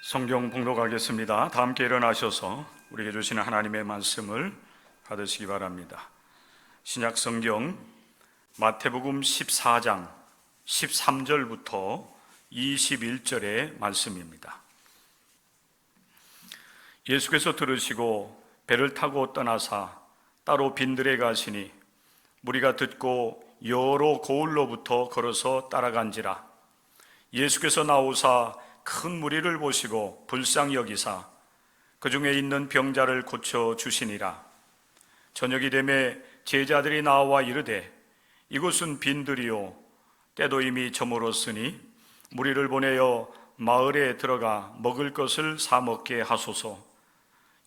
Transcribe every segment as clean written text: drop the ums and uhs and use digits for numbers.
성경 봉독하겠습니다. 다 함께 일어나셔서 우리에게 주시는 하나님의 말씀을 받으시기 바랍니다. 신약 성경 마태복음 14장 13절부터 21절의 말씀입니다. 예수께서 들으시고 배를 타고 떠나사 따로 빈들에 가시니 무리가 듣고 여러 고을로부터 걸어서 따라간지라. 예수께서 나오사 큰 무리를 보시고 불쌍히 여기사 그 중에 있는 병자를 고쳐 주시니라. 저녁이 되매 제자들이 나와 이르되 이곳은 빈들이요 때도 이미 저물었으니 무리를 보내어 마을에 들어가 먹을 것을 사 먹게 하소서.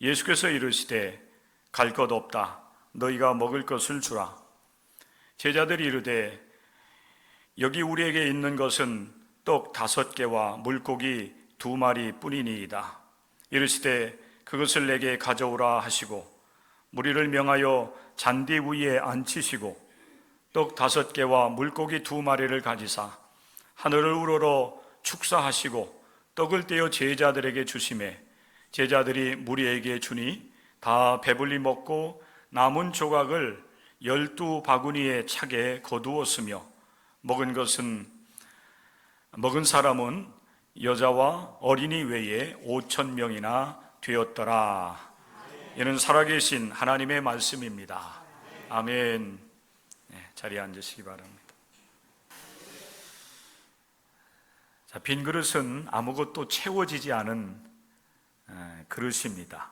예수께서 이르시되 갈 것 없다. 너희가 먹을 것을 주라. 제자들이 이르되 여기 우리에게 있는 것은 떡 5개와 물고기 2마리 뿐이니이다. 이르시되 그것을 내게 가져오라 하시고 무리를 명하여 잔디 위에 앉히시고 떡 5개와 물고기 2마리를 가지사 하늘을 우러러 축사하시고 떡을 떼어 제자들에게 주시매 제자들이 무리에게 주니 다 배불리 먹고 남은 조각을 12바구니에 차게 거두었으며 먹은 사람은 여자와 어린이 외에 5,000명이나 되었더라. 이는 살아계신 하나님의 말씀입니다. 아멘. 자리에 앉으시기 바랍니다. 자, 빈 그릇은 아무것도 채워지지 않은 그릇입니다.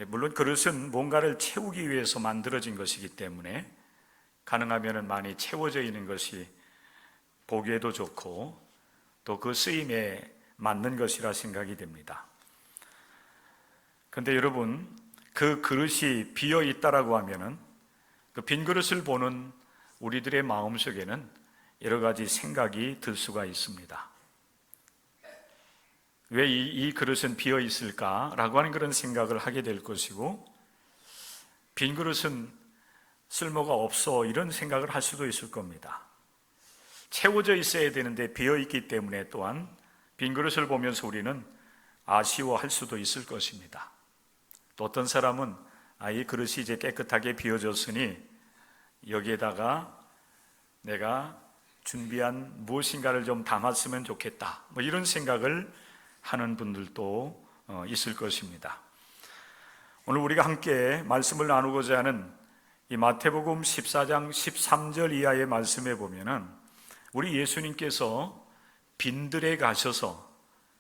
물론 그릇은 뭔가를 채우기 위해서 만들어진 것이기 때문에 가능하면 많이 채워져 있는 것이 보기에도 좋고 또 그 쓰임에 맞는 것이라 생각이 됩니다. 그런데 여러분, 그 그릇이 비어 있다라고 하면은 그 빈 그릇을 보는 우리들의 마음속에는 여러 가지 생각이 들 수가 있습니다. 왜 이 그릇은 비어 있을까라고 하는 그런 생각을 하게 될 것이고, 빈 그릇은 쓸모가 없어 이런 생각을 할 수도 있을 겁니다. 채워져 있어야 되는데 비어 있기 때문에 또한 빈 그릇을 보면서 우리는 아쉬워할 수도 있을 것입니다. 또 어떤 사람은 이 그릇이 이제 깨끗하게 비워졌으니 여기에다가 내가 준비한 무엇인가를 좀 담았으면 좋겠다, 이런 생각을 하는 분들도 있을 것입니다. 오늘 우리가 함께 말씀을 나누고자 하는 이 마태복음 14장 13절 이하의 말씀에 보면은 우리 예수님께서 빈들에 가셔서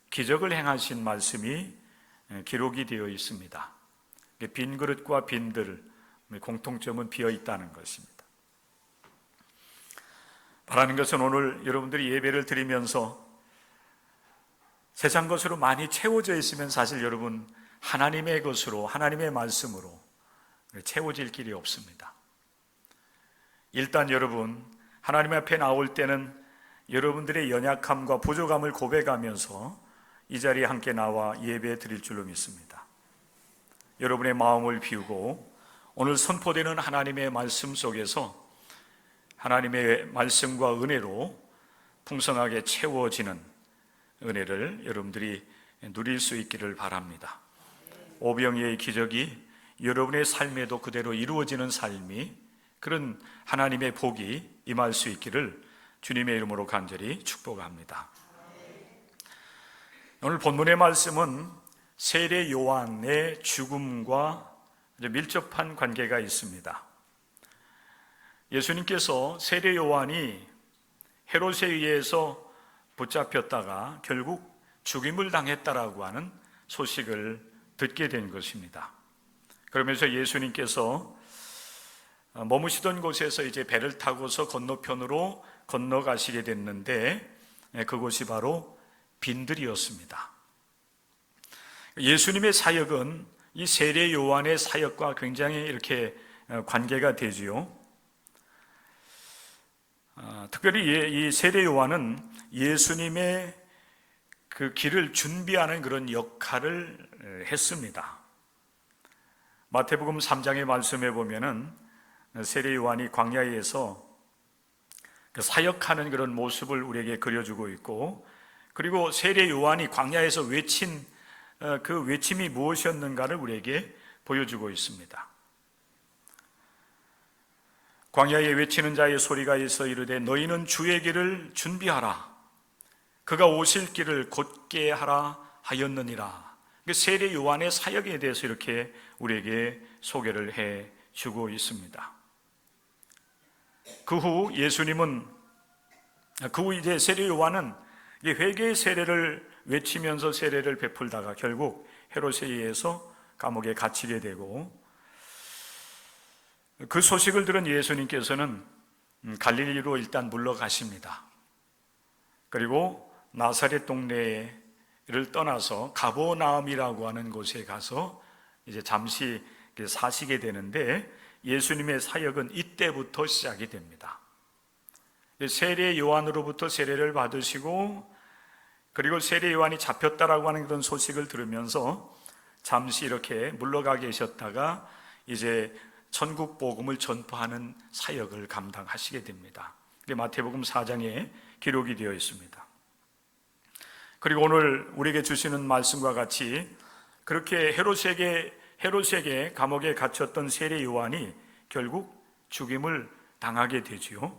기적을 행하신 말씀이 기록이 되어 있습니다. 빈 그릇과 빈들, 공통점은 비어 있다는 것입니다. 바라는 것은 오늘 여러분들이 예배를 드리면서 세상 것으로 많이 채워져 있으면 사실 여러분 하나님의 것으로, 하나님의 말씀으로 채워질 길이 없습니다. 일단 여러분 하나님 앞에 나올 때는 여러분들의 연약함과 부족함을 고백하면서 이 자리에 함께 나와 예배 드릴 줄로 믿습니다. 여러분의 마음을 비우고 오늘 선포되는 하나님의 말씀 속에서 하나님의 말씀과 은혜로 풍성하게 채워지는 은혜를 여러분들이 누릴 수 있기를 바랍니다. 오병이의 기적이 여러분의 삶에도 그대로 이루어지는 삶이, 그런 하나님의 복이 임할 수 있기를 주님의 이름으로 간절히 축복합니다. 오늘 본문의 말씀은 세례 요한의 죽음과 밀접한 관계가 있습니다. 예수님께서 세례 요한이 헤롯에 의해서 붙잡혔다가 결국 죽임을 당했다라고 하는 소식을 듣게 된 것입니다. 그러면서 예수님께서 머무시던 곳에서 이제 배를 타고서 건너편으로 건너가시게 됐는데 그곳이 바로 빈들이었습니다. 예수님의 사역은 이 세례 요한의 사역과 굉장히 이렇게 관계가 되지요. 특별히 이 세례 요한은 예수님의 그 길을 준비하는 그런 역할을 했습니다. 마태복음 3장의 말씀에 보면은 세례 요한이 광야에서 사역하는 그런 모습을 우리에게 그려주고 있고, 그리고 세례 요한이 광야에서 외친 그 외침이 무엇이었는가를 우리에게 보여주고 있습니다. 광야에 외치는 자의 소리가 있어 이르되 너희는 주의 길을 준비하라. 그가 오실 길을 곧게 하라 하였느니라. 세례 요한의 사역에 대해서 이렇게 우리에게 소개를 해 주고 있습니다. 그 후 이제 세례 요한은 회개의 세례를 외치면서 세례를 베풀다가 결국 헤롯에 의해서 감옥에 갇히게 되고, 그 소식을 들은 예수님께서는 갈릴리로 일단 물러가십니다. 그리고 나사렛 동네를 떠나서 가버나움이라고 하는 곳에 가서 이제 잠시 사시게 되는데, 예수님의 사역은 이때부터 시작이 됩니다. 세례 요한으로부터 세례를 받으시고, 그리고 세례 요한이 잡혔다라고 하는 그런 소식을 들으면서 잠시 이렇게 물러가 계셨다가 이제 천국 복음을 전파하는 사역을 감당하시게 됩니다. 마태복음 4장에 기록이 되어 있습니다. 그리고 오늘 우리에게 주시는 말씀과 같이 그렇게 헤롯에게 감옥에 갇혔던 세례 요한이 결국 죽임을 당하게 되지요.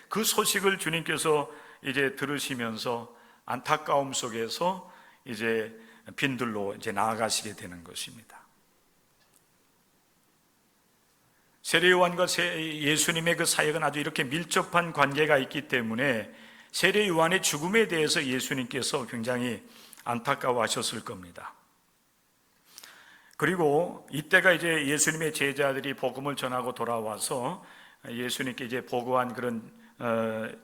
그 소식을 주님께서 이제 들으시면서 안타까움 속에서 이제 빈들로 이제 나아가시게 되는 것입니다. 세례 요한과 예수님의 그 사역은 아주 이렇게 밀접한 관계가 있기 때문에 세례 요한의 죽음에 대해서 예수님께서 굉장히 안타까워하셨을 겁니다. 그리고 이때가 이제 예수님의 제자들이 복음을 전하고 돌아와서 예수님께 이제 보고한 그런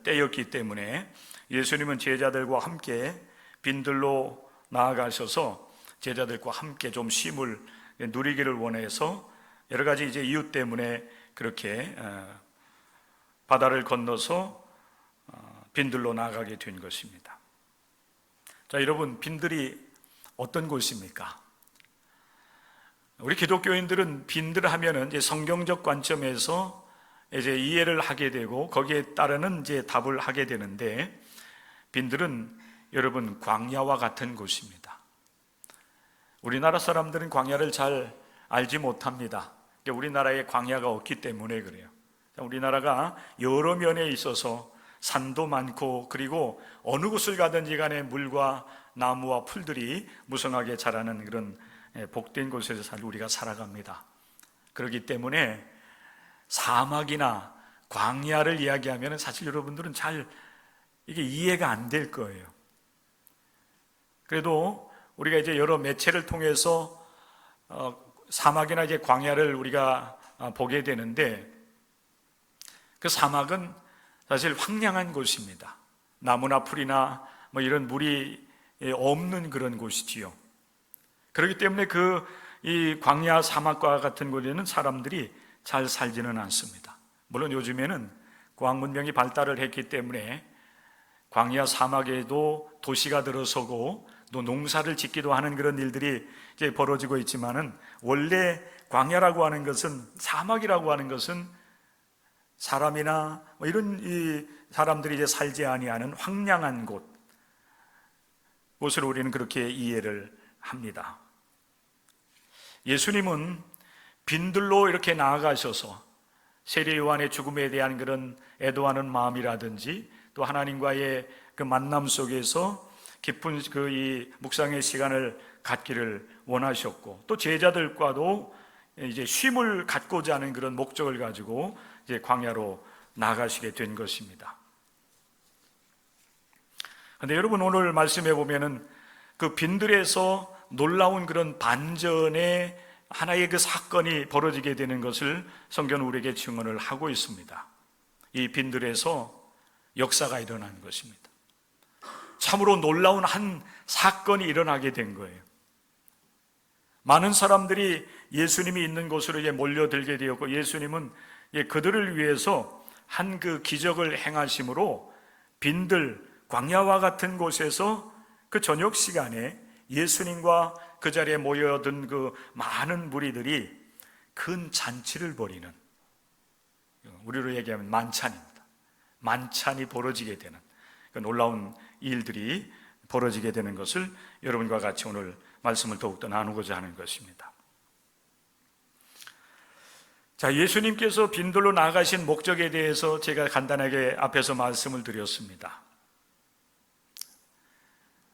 때였기 때문에 예수님은 제자들과 함께 빈들로 나아가셔서 제자들과 함께 좀 쉼을 누리기를 원해서 여러 가지 이제 이유 때문에 그렇게 바다를 건너서 빈들로 나아가게 된 것입니다. 자, 여러분, 빈들이 어떤 곳입니까? 우리 기독교인들은 빈들 하면은 이제 성경적 관점에서 이제 이해를 하게 되고 거기에 따르는 이제 답을 하게 되는데, 빈들은 여러분 광야와 같은 곳입니다. 우리나라 사람들은 광야를 잘 알지 못합니다. 우리나라에 광야가 없기 때문에 그래요. 우리나라가 여러 면에 있어서 산도 많고, 그리고 어느 곳을 가든지 간에 물과 나무와 풀들이 무성하게 자라는 그런 복된 곳에서 우리가 살아갑니다. 그렇기 때문에 사막이나 광야를 이야기하면 사실 여러분들은 잘 이게 이해가 안 될 거예요. 그래도 우리가 이제 여러 매체를 통해서 사막이나 이제 광야를 우리가 보게 되는데, 그 사막은 사실 황량한 곳입니다. 나무나 풀이나 뭐 이런 물이 없는 그런 곳이지요. 그렇기 때문에 이 광야 사막과 같은 곳에는 사람들이 잘 살지는 않습니다. 물론 요즘에는 과학 문명이 발달을 했기 때문에 광야 사막에도 도시가 들어서고 또 농사를 짓기도 하는 그런 일들이 이제 벌어지고 있지만은, 원래 광야라고 하는 것은, 사막이라고 하는 것은 사람이나 뭐 이런 이 사람들이 이제 살지 아니하는 황량한 곳을 우리는 그렇게 이해를 합니다. 예수님은 빈들로 이렇게 나아가셔서 세례 요한의 죽음에 대한 그런 애도하는 마음이라든지, 또 하나님과의 그 만남 속에서 깊은 이 묵상의 시간을 갖기를 원하셨고, 또 제자들과도 이제 쉼을 갖고자 하는 그런 목적을 가지고 이제 광야로 나가시게 된 것입니다. 그런데 여러분, 오늘 말씀해 보면은 그 빈들에서 놀라운 그런 반전의 하나의 그 사건이 벌어지게 되는 것을 성경은 우리에게 증언을 하고 있습니다. 이 빈들에서 역사가 일어난 것입니다. 참으로 놀라운 한 사건이 일어나게 된 거예요. 많은 사람들이 예수님이 있는 곳으로 이제 몰려들게 되었고, 예수님은 그들을 위해서 한 그 기적을 행하심으로 빈들, 광야와 같은 곳에서 그 저녁 시간에 예수님과 그 자리에 모여든 그 많은 무리들이 큰 잔치를 벌이는, 우리로 얘기하면 만찬입니다. 만찬이 벌어지게 되는 그 놀라운 일들이 벌어지게 되는 것을 여러분과 같이 오늘 말씀을 더욱더 나누고자 하는 것입니다. 자, 예수님께서 빈들로 나가신 목적에 대해서 제가 간단하게 앞에서 말씀을 드렸습니다.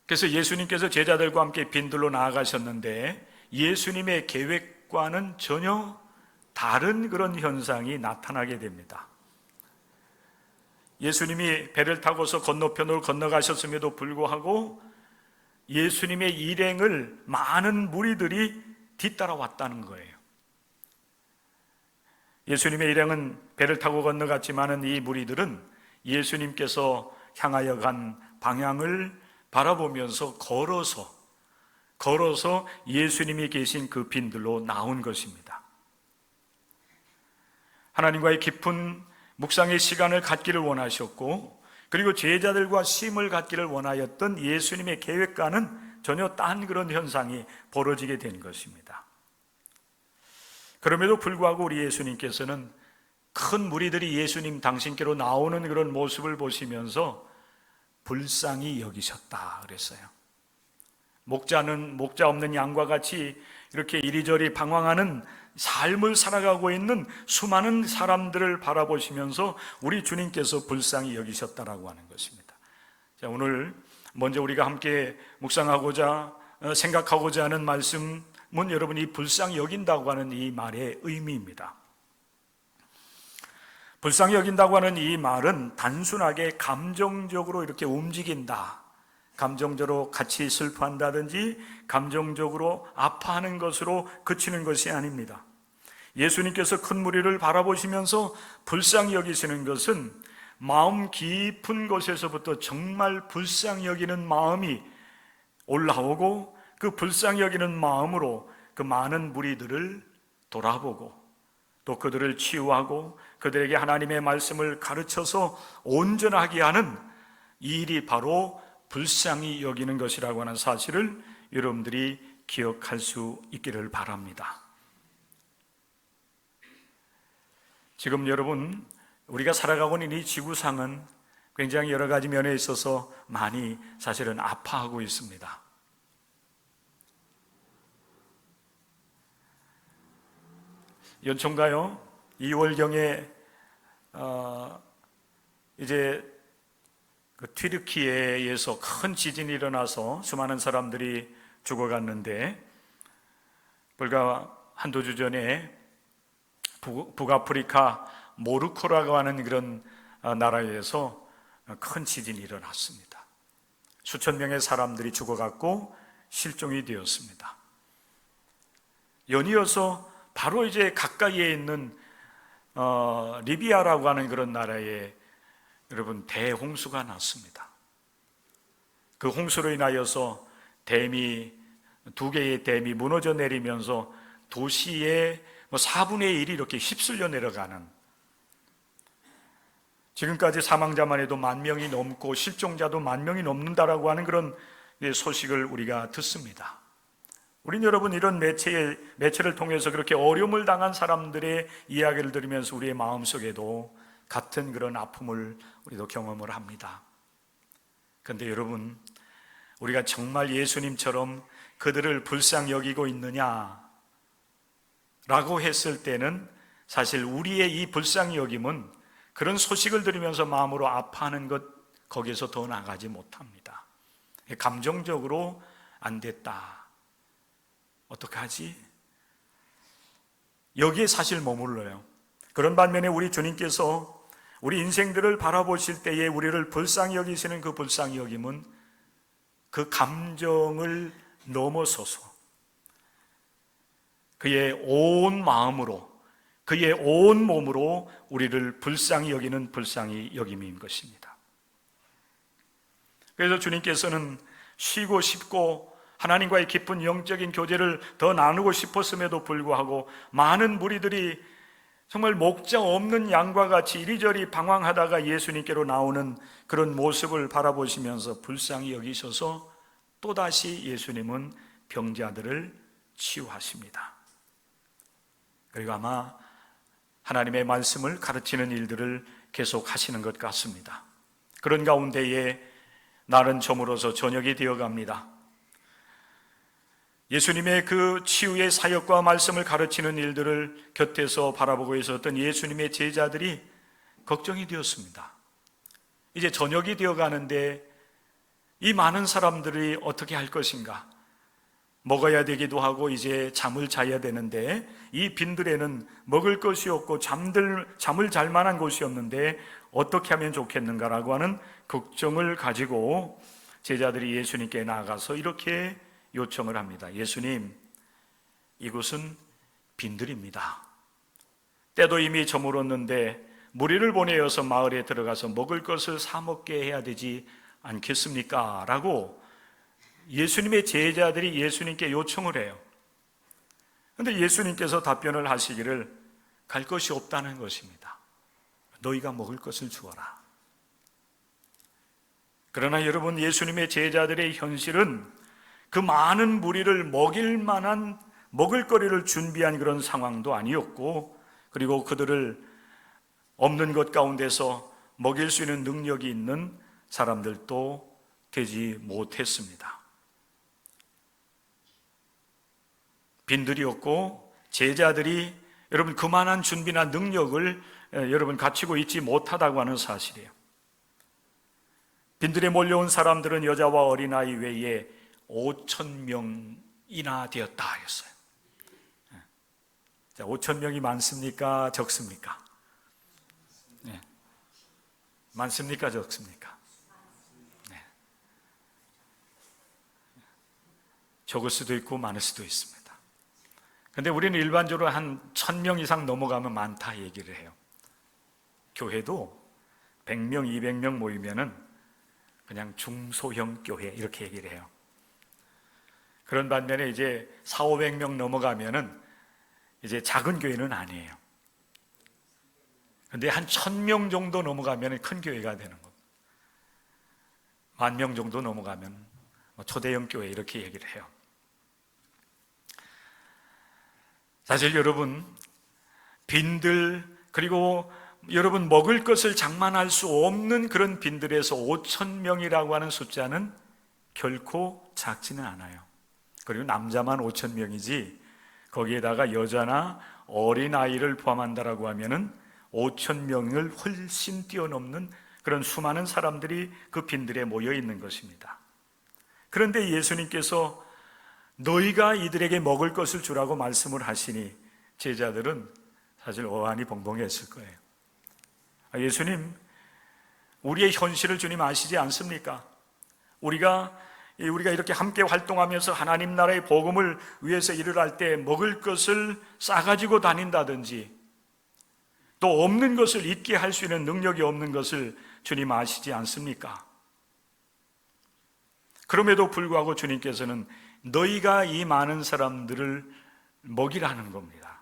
그래서 예수님께서 제자들과 함께 빈들로 나아가셨는데 예수님의 계획과는 전혀 다른 그런 현상이 나타나게 됩니다. 예수님이 배를 타고서 건너편으로 건너가셨음에도 불구하고 예수님의 일행을 많은 무리들이 뒤따라왔다는 거예요. 예수님의 일행은 배를 타고 건너갔지만은 이 무리들은 예수님께서 향하여 간 방향을 바라보면서 걸어서 예수님이 계신 그 빈들로 나온 것입니다. 하나님과의 깊은 묵상의 시간을 갖기를 원하셨고, 그리고 제자들과 쉼을 갖기를 원하였던 예수님의 계획과는 전혀 딴 그런 현상이 벌어지게 된 것입니다. 그럼에도 불구하고 우리 예수님께서는 큰 무리들이 예수님 당신께로 나오는 그런 모습을 보시면서 불쌍히 여기셨다 그랬어요. 목자는 목자 없는 양과 같이 이렇게 이리저리 방황하는 삶을 살아가고 있는 수많은 사람들을 바라보시면서 우리 주님께서 불쌍히 여기셨다라고 하는 것입니다. 자, 오늘 먼저 우리가 함께 묵상하고자 생각하고자 하는 말씀은 여러분이 불쌍히 여긴다고 하는 이 말의 의미입니다. 불쌍히 여긴다고 하는 이 말은 단순하게 감정적으로 이렇게 움직인다, 감정적으로 같이 슬퍼한다든지 감정적으로 아파하는 것으로 그치는 것이 아닙니다. 예수님께서 큰 무리를 바라보시면서 불쌍히 여기시는 것은 마음 깊은 곳에서부터 정말 불쌍히 여기는 마음이 올라오고, 그 불쌍히 여기는 마음으로 그 많은 무리들을 돌아보고 또 그들을 치유하고 그들에게 하나님의 말씀을 가르쳐서 온전하게 하는 이 일이 바로 불쌍히 여기는 것이라고 하는 사실을 여러분들이 기억할 수 있기를 바랍니다. 지금 여러분, 우리가 살아가고 있는 이 지구상은 굉장히 여러 가지 면에 있어서 많이 사실은 아파하고 있습니다. 연초인가요? 2월경에 이제 그 튀르키예에서 큰 지진이 일어나서 수많은 사람들이 죽어갔는데, 불과 한두 주 전에 북아프리카 모로코라고 하는 그런 나라에서 큰 지진이 일어났습니다. 수천 명의 사람들이 죽어갔고 실종이 되었습니다. 연이어서 바로 이제 가까이에 있는 리비아라고 하는 그런 나라에 여러분 대홍수가 났습니다. 그 홍수로 인하여서 두 개의 댐이 무너져 내리면서 도시의 4분의 1이 이렇게 휩쓸려 내려가는, 지금까지 사망자만 해도 10,000명이 넘고 실종자도 10,000명이 넘는다라고 하는 그런 소식을 우리가 듣습니다. 우린 여러분 이런 매체를 통해서 그렇게 어려움을 당한 사람들의 이야기를 들으면서 우리의 마음속에도 같은 그런 아픔을 우리도 경험을 합니다. 그런데 여러분, 우리가 정말 예수님처럼 그들을 불쌍히 여기고 있느냐 라고 했을 때는 사실 우리의 이 불쌍히 여김은 그런 소식을 들으면서 마음으로 아파하는 것, 거기에서 더 나가지 못합니다. 감정적으로 안 됐다, 어떡하지? 여기에 사실 머물러요. 그런 반면에 우리 주님께서 우리 인생들을 바라보실 때에 우리를 불쌍히 여기시는 그 불쌍히 여김은 그 감정을 넘어서서 그의 온 마음으로, 그의 온 몸으로 우리를 불쌍히 여기는 불쌍히 여김인 것입니다. 그래서 주님께서는 쉬고 싶고 하나님과의 깊은 영적인 교제를 더 나누고 싶었음에도 불구하고 많은 무리들이 정말 목자 없는 양과 같이 이리저리 방황하다가 예수님께로 나오는 그런 모습을 바라보시면서 불쌍히 여기셔서 또다시 예수님은 병자들을 치유하십니다. 그리고 아마 하나님의 말씀을 가르치는 일들을 계속 하시는 것 같습니다. 그런 가운데에 날은 저물어서 저녁이 되어갑니다. 예수님의 그 치유의 사역과 말씀을 가르치는 일들을 곁에서 바라보고 있었던 예수님의 제자들이 걱정이 되었습니다. 이제 저녁이 되어가는데 이 많은 사람들이 어떻게 할 것인가? 먹어야 되기도 하고 이제 잠을 자야 되는데 이 빈들에는 먹을 것이 없고 잠을 잘 만한 곳이 없는데 어떻게 하면 좋겠는가라고 하는 걱정을 가지고 제자들이 예수님께 나아가서 이렇게 요청을 합니다. 예수님, 이곳은 빈들입니다. 때도 이미 저물었는데 무리를 보내어서 마을에 들어가서 먹을 것을 사 먹게 해야 되지 않겠습니까? 라고 예수님의 제자들이 예수님께 요청을 해요. 그런데 예수님께서 답변을 하시기를 갈 것이 없다는 것입니다. 너희가 먹을 것을 주어라. 그러나 여러분, 예수님의 제자들의 현실은 그 많은 무리를 먹일 만한 먹을거리를 준비한 그런 상황도 아니었고, 그리고 그들을 없는 것 가운데서 먹일 수 있는 능력이 있는 사람들도 되지 못했습니다. 빈들이었고 제자들이 여러분 그만한 준비나 능력을 여러분 갖추고 있지 못하다고 하는 사실이에요. 빈들에 몰려온 사람들은 여자와 어린아이 외에 5,000명이나 되었다 했어요. 5,000명이 많습니까? 적습니까? 네. 많습니까? 적습니까? 네. 적을 수도 있고 많을 수도 있습니다. 근데 우리는 일반적으로 한 1,000명 이상 넘어가면 많다 얘기를 해요. 교회도 100명, 200명 모이면은 그냥 중소형 교회 이렇게 얘기를 해요. 그런 반면에 이제 400~500명 넘어가면은 이제 작은 교회는 아니에요. 근데 한 1,000명 정도 넘어가면 큰 교회가 되는 겁니다. 10,000명 정도 넘어가면 초대형 교회 이렇게 얘기를 해요. 사실 여러분, 빈들, 그리고 여러분 먹을 것을 장만할 수 없는 그런 빈들에서 5,000명이라고 하는 숫자는 결코 작지는 않아요. 그리고 남자만 5,000명이지 거기에다가 여자나 어린아이를 포함한다라고 하면은 5,000명을 훨씬 뛰어넘는 그런 수많은 사람들이 그 빈들에 모여 있는 것입니다. 그런데 예수님께서 너희가 이들에게 먹을 것을 주라고 말씀을 하시니 제자들은 사실 어안이 벙벙했을 거예요. 예수님, 우리의 현실을 주님 아시지 않습니까? 우리가 이렇게 함께 활동하면서 하나님 나라의 복음을 위해서 일을 할 때 먹을 것을 싸가지고 다닌다든지 또 없는 것을 있게 할 수 있는 능력이 없는 것을 주님 아시지 않습니까? 그럼에도 불구하고 주님께서는 너희가 이 많은 사람들을 먹이라는 겁니다.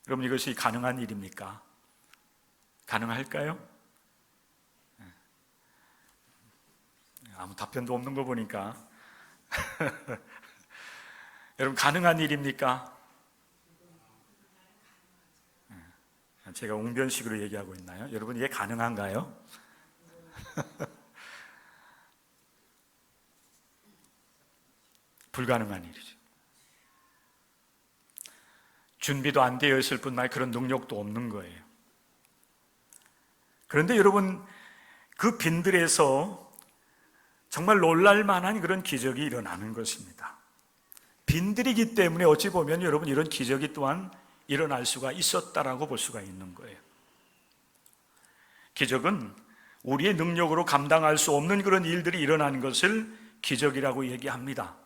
그럼 이것이 가능한 일입니까? 가능할까요? 아무 답변도 없는 거 보니까 여러분, 가능한 일입니까? 제가 웅변식으로 얘기하고 있나요? 여러분, 이게 가능한가요? 불가능한 일이죠. 준비도 안 되어 있을 뿐만 아니라 그런 능력도 없는 거예요. 그런데 여러분, 그 빈들에서 정말 놀랄 만한 그런 기적이 일어나는 것입니다. 빈들이기 때문에 어찌 보면 여러분 이런 기적이 또한 일어날 수가 있었다라고 볼 수가 있는 거예요. 기적은 우리의 능력으로 감당할 수 없는 그런 일들이 일어나는 것을 기적이라고 얘기합니다.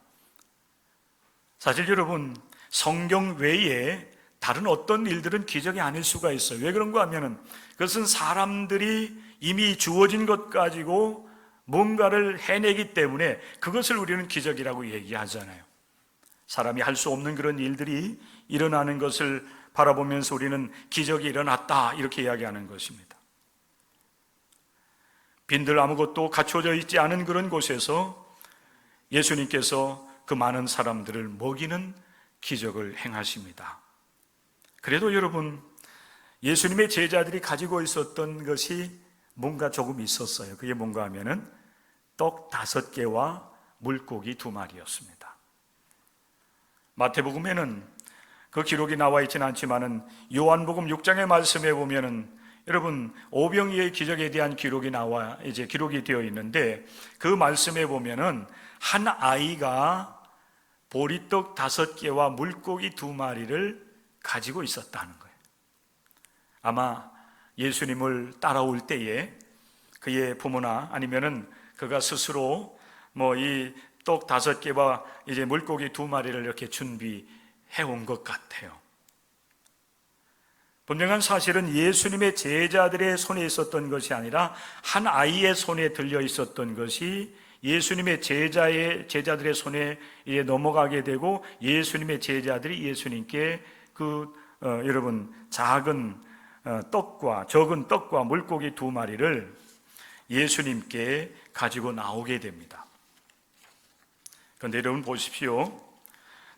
사실 여러분, 성경 외에 다른 어떤 일들은 기적이 아닐 수가 있어요. 왜 그런가 하면은 그것은 사람들이 이미 주어진 것 가지고 뭔가를 해내기 때문에 그것을 우리는 기적이라고 얘기하잖아요. 사람이 할 수 없는 그런 일들이 일어나는 것을 바라보면서 우리는 기적이 일어났다 이렇게 이야기하는 것입니다. 빈들 아무것도 갖춰져 있지 않은 그런 곳에서 예수님께서 그 많은 사람들을 먹이는 기적을 행하십니다. 그래도 여러분, 예수님의 제자들이 가지고 있었던 것이 뭔가 조금 있었어요. 그게 뭔가 하면은 떡 5개와 물고기 2마리였습니다. 마태복음에는 그 기록이 나와 있지는 않지만은 요한복음 6장의 말씀에 보면은 여러분 오병이의 기적에 대한 기록이 기록이 되어 있는데, 그 말씀에 보면은 한 아이가 보리떡 5개와 물고기 2마리를 가지고 있었다는 거예요. 아마 예수님을 따라올 때에 그의 부모나 아니면은 그가 스스로 이 떡 5개와 물고기 2마리를 이렇게 준비해 온 것 같아요. 분명한 사실은 예수님의 제자들의 손에 있었던 것이 아니라 한 아이의 손에 들려 있었던 것이 예수님의 제자들의 손에 넘어가게 되고, 예수님의 제자들이 예수님께 여러분 작은 적은 떡과 물고기 2마리를 예수님께 가지고 나오게 됩니다. 그런데 여러분 보십시오.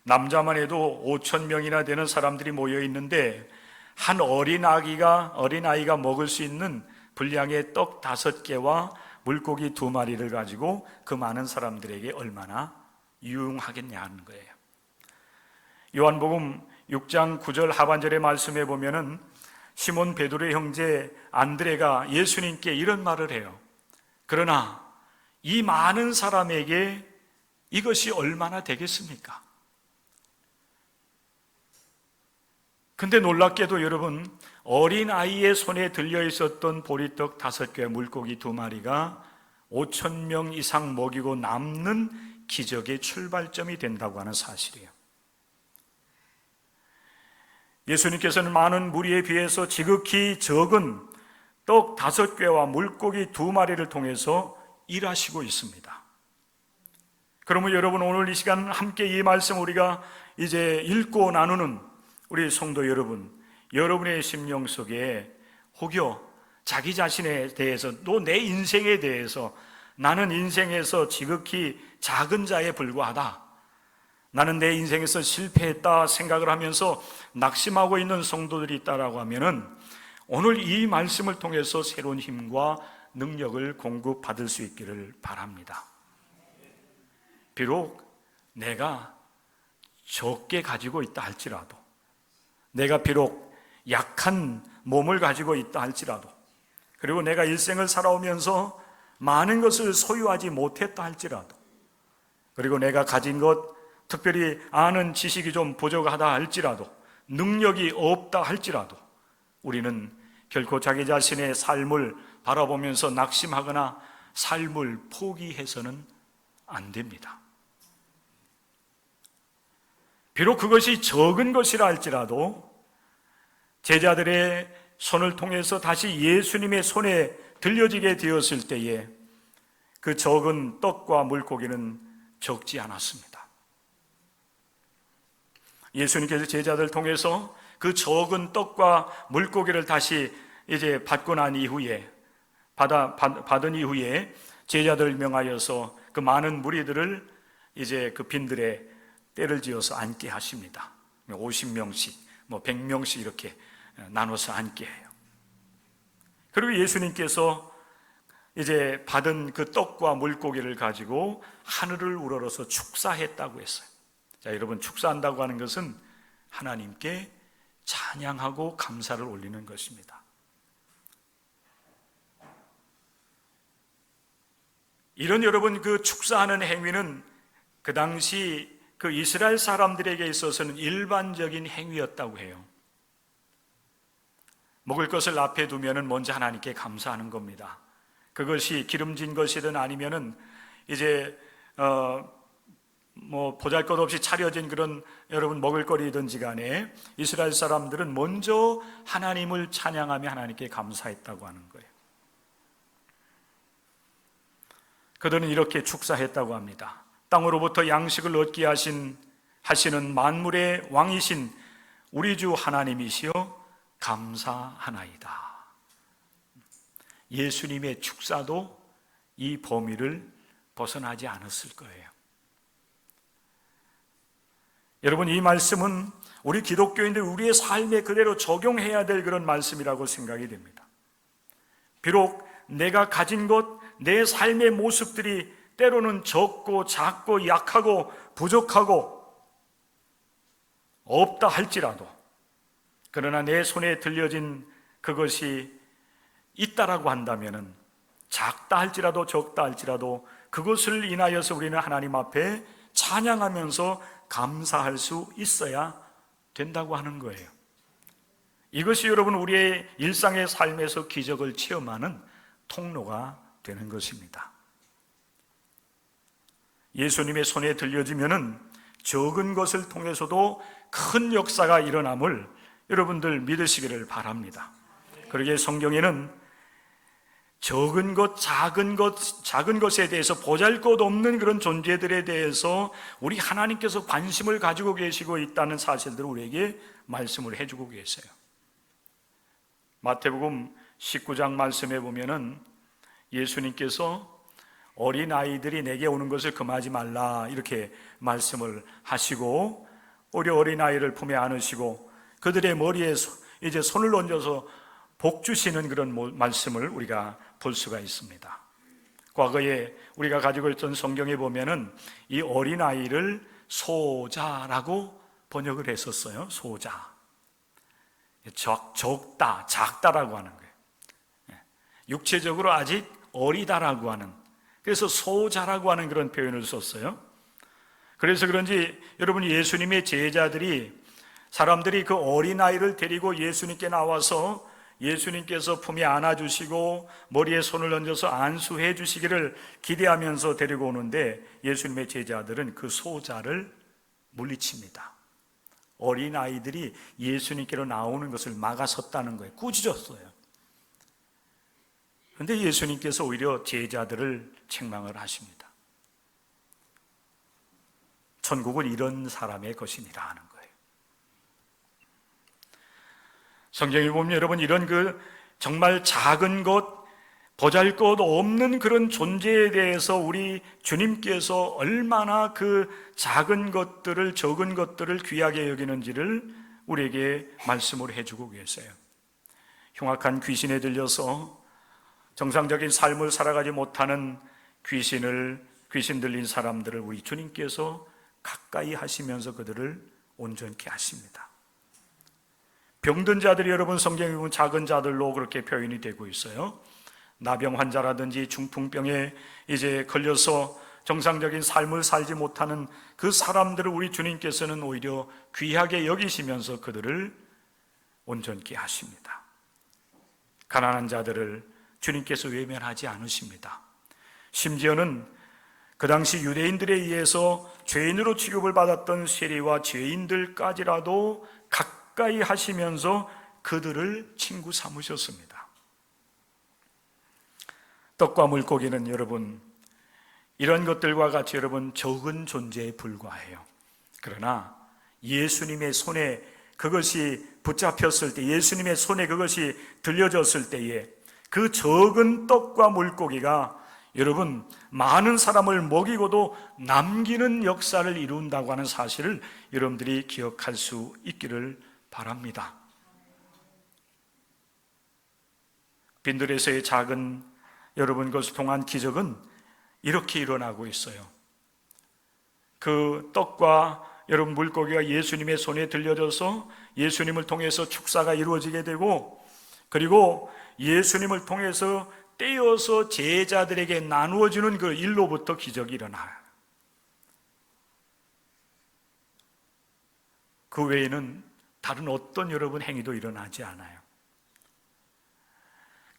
남자만 해도 5,000명이나 되는 사람들이 모여 있는데, 한 어린아이가 먹을 수 있는 분량의 떡 5개와 물고기 2마리를 가지고 그 많은 사람들에게 얼마나 유용하겠냐는 거예요. 요한복음 6장 9절 하반절의 말씀에 보면은 시몬 베드로의 형제 안드레가 예수님께 이런 말을 해요. 그러나 이 많은 사람에게 이것이 얼마나 되겠습니까? 근데 놀랍게도 여러분, 어린아이의 손에 들려 있었던 보리떡 5개, 물고기 2마리가 5,000명 이상 먹이고 남는 기적의 출발점이 된다고 하는 사실이에요. 예수님께서는 많은 무리에 비해서 지극히 적은 떡 5개와 물고기 2마리를 통해서 일하시고 있습니다. 그러면 여러분, 오늘 이 시간 함께 이 말씀 우리가 이제 읽고 나누는 우리 성도 여러분, 여러분의 심령 속에 혹여 자기 자신에 대해서, 또 내 인생에 대해서, 나는 인생에서 지극히 작은 자에 불과하다, 나는 내 인생에서 실패했다 생각을 하면서 낙심하고 있는 성도들이 있다라고 하면은 오늘 이 말씀을 통해서 새로운 힘과 능력을 공급받을 수 있기를 바랍니다. 비록 내가 적게 가지고 있다 할지라도, 내가 비록 약한 몸을 가지고 있다 할지라도, 그리고 내가 일생을 살아오면서 많은 것을 소유하지 못했다 할지라도, 그리고 내가 가진 것, 특별히 아는 지식이 좀 부족하다 할지라도, 능력이 없다 할지라도, 우리는 결코 자기 자신의 삶을 바라보면서 낙심하거나 삶을 포기해서는 안 됩니다. 비록 그것이 적은 것이라 할지라도 제자들의 손을 통해서 다시 예수님의 손에 들려지게 되었을 때에 그 적은 떡과 물고기는 적지 않았습니다. 예수님께서 제자들 통해서 그 적은 떡과 물고기를 다시 이제 받고 난 이후에, 받은 이후에 제자들 명하여서 그 많은 무리들을 이제 그 빈들에 때를 지어서 앉게 하십니다. 50명씩, 100명씩 이렇게 나눠서 앉게 해요. 그리고 예수님께서 이제 받은 그 떡과 물고기를 가지고 하늘을 우러러서 축사했다고 했어요. 자, 여러분, 축사한다고 하는 것은 하나님께 찬양하고 감사를 올리는 것입니다. 이런 여러분 그 축사하는 행위는 그 당시 그 이스라엘 사람들에게 있어서는 일반적인 행위였다고 해요. 먹을 것을 앞에 두면은 먼저 하나님께 감사하는 겁니다. 그것이 기름진 것이든 아니면은 이제 보잘것없이 차려진 그런 여러분 먹을거리든지 간에 이스라엘 사람들은 먼저 하나님을 찬양하며 하나님께 감사했다고 하는 거예요. 그들은 이렇게 축사했다고 합니다. 땅으로부터 양식을 얻게 하시는 만물의 왕이신 우리 주 하나님이시여 감사하나이다. 예수님의 축사도 이 범위를 벗어나지 않았을 거예요. 여러분, 이 말씀은 우리 기독교인들 우리의 삶에 그대로 적용해야 될 그런 말씀이라고 생각이 됩니다. 비록 내가 가진 것, 내 삶의 모습들이 때로는 적고 작고 약하고 부족하고 없다 할지라도, 그러나 내 손에 들려진 그것이 있다라고 한다면은, 작다 할지라도 적다 할지라도 그것을 인하여서 우리는 하나님 앞에 찬양하면서 감사할 수 있어야 된다고 하는 거예요. 이것이 여러분 우리의 일상의 삶에서 기적을 체험하는 통로가 되는 것입니다. 예수님의 손에 들려지면은 적은 것을 통해서도 큰 역사가 일어남을 여러분들 믿으시기를 바랍니다. 그러기에 성경에는 적은 것, 작은 것에 대해서 보잘것없는 그런 존재들에 대해서 우리 하나님께서 관심을 가지고 계시고 있다는 사실들을 우리에게 말씀을 해주고 계세요. 마태복음 19장 말씀에 보면은 예수님께서 어린아이들이 내게 오는 것을 금하지 말라 이렇게 말씀을 하시고, 우리 어린아이를 품에 안으시고 그들의 머리에 이제 손을 얹어서 복 주시는 그런 말씀을 우리가 볼 수가 있습니다. 과거에 우리가 가지고 있던 성경에 보면은 이 어린아이를 소자라고 번역을 했었어요. 소자. 적다, 작다라고 하는 거예요. 육체적으로 아직 어리다라고 하는, 그래서 소자라고 하는 그런 표현을 썼어요. 그래서 그런지 여러분, 예수님의 제자들이, 사람들이 그 어린아이를 데리고 예수님께 나와서 예수님께서 품에 안아주시고 머리에 손을 얹어서 안수해 주시기를 기대하면서 데리고 오는데, 예수님의 제자들은 그 소자를 물리칩니다. 어린아이들이 예수님께로 나오는 것을 막아섰다는 거예요. 꾸짖었어요. 그런데 예수님께서 오히려 제자들을 책망을 하십니다. 천국은 이런 사람의 것이니라 하는 거예요. 성경에 보면 여러분, 이런 정말 작은 것, 보잘것없는 그런 존재에 대해서 우리 주님께서 얼마나 그 작은 것들을, 적은 것들을 귀하게 여기는지를 우리에게 말씀을 해주고 계세요. 흉악한 귀신에 들려서 정상적인 삶을 살아가지 못하는 귀신 들린 사람들을 우리 주님께서 가까이 하시면서 그들을 온전케 하십니다. 병든 자들이 여러분 성경에 보면 작은 자들로 그렇게 표현이 되고 있어요. 나병 환자라든지 중풍병에 이제 걸려서 정상적인 삶을 살지 못하는 그 사람들을 우리 주님께서는 오히려 귀하게 여기시면서 그들을 온전케 하십니다. 가난한 자들을 주님께서 외면하지 않으십니다. 심지어는 그 당시 유대인들에 의해서 죄인으로 취급을 받았던 세리와 죄인들까지라도 가까이 하시면서 그들을 친구 삼으셨습니다. 떡과 물고기는 여러분, 이런 것들과 같이 여러분 적은 존재에 불과해요. 그러나 예수님의 손에 그것이 붙잡혔을 때, 예수님의 손에 그것이 들려졌을 때에 그 적은 떡과 물고기가 여러분 많은 사람을 먹이고도 남기는 역사를 이룬다고 하는 사실을 여러분들이 기억할 수 있기를 바랍니다. 빈들에서의 작은 여러분 것을 통한 기적은 이렇게 일어나고 있어요. 그 떡과 여러분 물고기가 예수님의 손에 들려져서 예수님을 통해서 축사가 이루어지게 되고, 그리고 예수님을 통해서 떼어서 제자들에게 나누어지는 그 일로부터 기적이 일어나요. 그 외에는 다른 어떤 여러분 행위도 일어나지 않아요.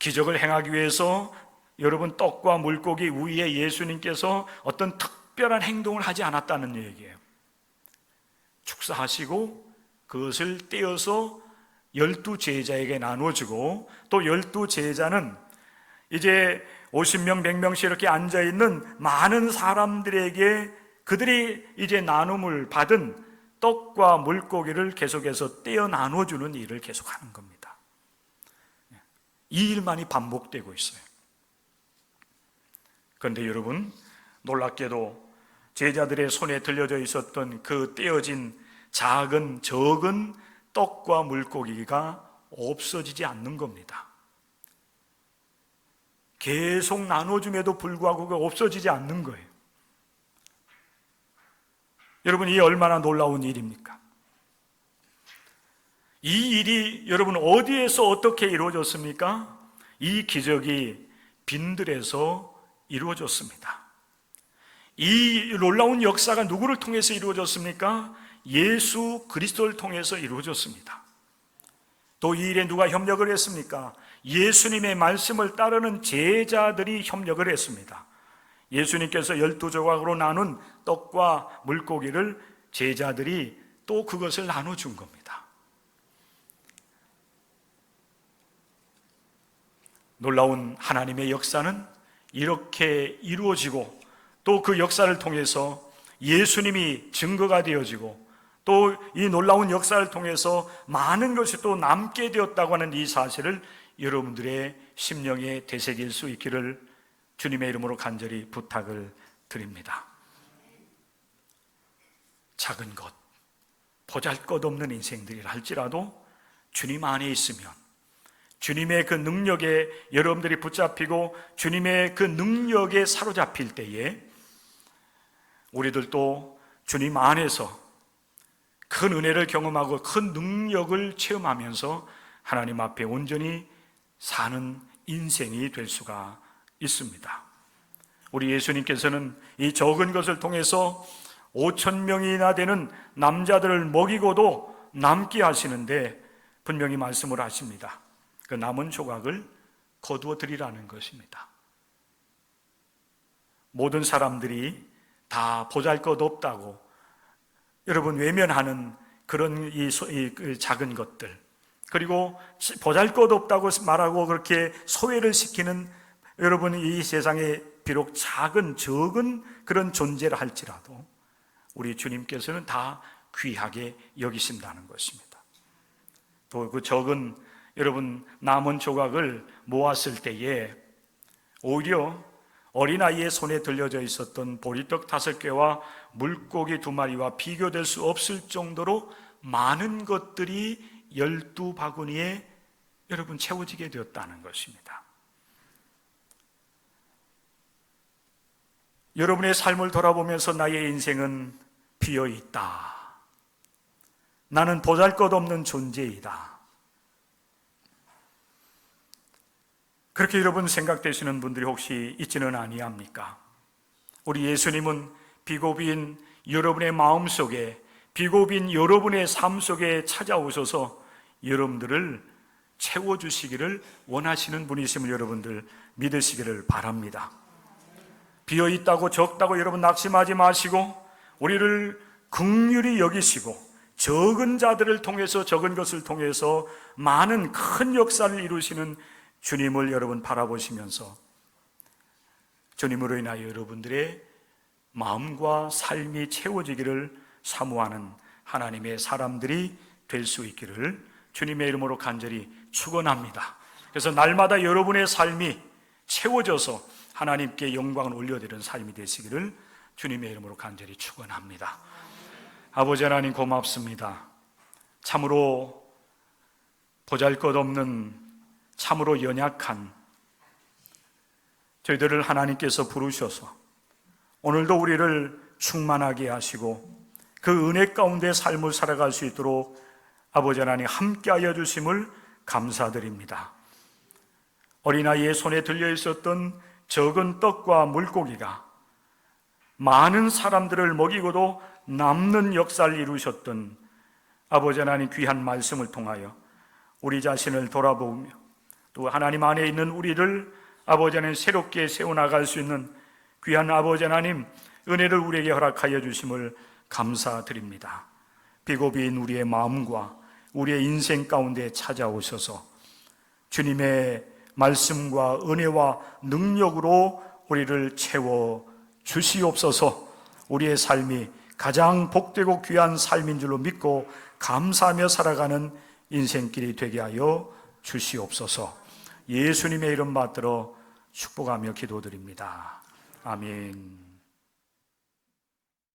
기적을 행하기 위해서 여러분 떡과 물고기 위에 예수님께서 어떤 특별한 행동을 하지 않았다는 얘기예요. 축사하시고 그것을 떼어서 12 제자에게 나눠주고, 또 12 제자는 이제 50명, 100명씩 이렇게 앉아있는 많은 사람들에게 그들이 이제 나눔을 받은 떡과 물고기를 계속해서 떼어 나눠주는 일을 계속하는 겁니다. 이 일만이 반복되고 있어요. 그런데 여러분, 놀랍게도 제자들의 손에 들려져 있었던 그 떼어진 적은 떡과 물고기가 없어지지 않는 겁니다. 계속 나눠줌에도 불구하고 그게 없어지지 않는 거예요. 여러분, 이게 얼마나 놀라운 일입니까? 이 일이 여러분 어디에서 어떻게 이루어졌습니까? 이 기적이 빈들에서 이루어졌습니다. 이 놀라운 역사가 누구를 통해서 이루어졌습니까? 예수 그리스도를 통해서 이루어졌습니다. 또 이 일에 누가 협력을 했습니까? 예수님의 말씀을 따르는 제자들이 협력을 했습니다. 예수님께서 12조각으로 나눈 떡과 물고기를 제자들이 또 그것을 나눠준 겁니다. 놀라운 하나님의 역사는 이렇게 이루어지고, 또 그 역사를 통해서 예수님이 증거가 되어지고, 또 이 놀라운 역사를 통해서 많은 것이 또 남게 되었다고 하는 이 사실을 여러분들의 심령에 되새길 수 있기를 주님의 이름으로 간절히 부탁을 드립니다. 작은 것, 보잘것없는 인생들이라 할지라도 주님 안에 있으면, 주님의 그 능력에 여러분들이 붙잡히고 주님의 그 능력에 사로잡힐 때에 우리들도 주님 안에서 큰 은혜를 경험하고 큰 능력을 체험하면서 하나님 앞에 온전히 사는 인생이 될 수가 있습니다. 우리 예수님께서는 이 적은 것을 통해서 5,000명이나 되는 남자들을 먹이고도 남게 하시는데 분명히 말씀을 하십니다. 그 남은 조각을 거두어 드리라는 것입니다. 모든 사람들이 다 보잘것없다고 여러분 외면하는 그런 이 작은 것들, 그리고 보잘것없다고 말하고 그렇게 소외를 시키는 여러분 이 세상에 비록 적은 그런 존재를 할지라도 우리 주님께서는 다 귀하게 여기신다는 것입니다. 또 그 적은 여러분 남은 조각을 모았을 때에 오히려 어린아이의 손에 들려져 있었던 보리떡 5개와 물고기 2마리와 비교될 수 없을 정도로 많은 것들이 12바구니에 여러분 채워지게 되었다는 것입니다. 여러분의 삶을 돌아보면서 나의 인생은 비어있다, 나는 보잘것없는 존재이다, 그렇게 여러분 생각되시는 분들이 혹시 있지는 아니합니까? 우리 예수님은 비고비인 여러분의 마음속에, 비고비인 여러분의 삶 속에 찾아오셔서 여러분들을 채워주시기를 원하시는 분이심을 여러분들 믿으시기를 바랍니다. 비어있다고 적다고 여러분 낙심하지 마시고 우리를 긍휼히 여기시고 적은 자들을 통해서, 적은 것을 통해서 많은 큰 역사를 이루시는 주님을 여러분 바라보시면서 주님으로 인하여 여러분들의 마음과 삶이 채워지기를 사모하는 하나님의 사람들이 될 수 있기를 주님의 이름으로 간절히 축원합니다. 그래서 날마다 여러분의 삶이 채워져서 하나님께 영광을 올려드리는 삶이 되시기를 주님의 이름으로 간절히 축원합니다. 아버지 하나님 고맙습니다. 참으로 보잘것없는, 참으로 연약한 저희들을 하나님께서 부르셔서 오늘도 우리를 충만하게 하시고 그 은혜 가운데 삶을 살아갈 수 있도록 아버지 하나님 함께하여 주심을 감사드립니다. 어린아이의 손에 들려 있었던 적은 떡과 물고기가 많은 사람들을 먹이고도 남는 역사를 이루셨던 아버지 하나님 귀한 말씀을 통하여 우리 자신을 돌아보며 또 하나님 안에 있는 우리를 아버지 하나님 새롭게 세워나갈 수 있는 귀한 아버지 하나님 은혜를 우리에게 허락하여 주심을 감사드립니다. 비고비인 우리의 마음과 우리의 인생 가운데 찾아오셔서 주님의 말씀과 은혜와 능력으로 우리를 채워 주시옵소서. 우리의 삶이 가장 복되고 귀한 삶인 줄로 믿고 감사하며 살아가는 인생길이 되게 하여 주시옵소서. 예수님의 이름 받들어 축복하며 기도드립니다. 아멘.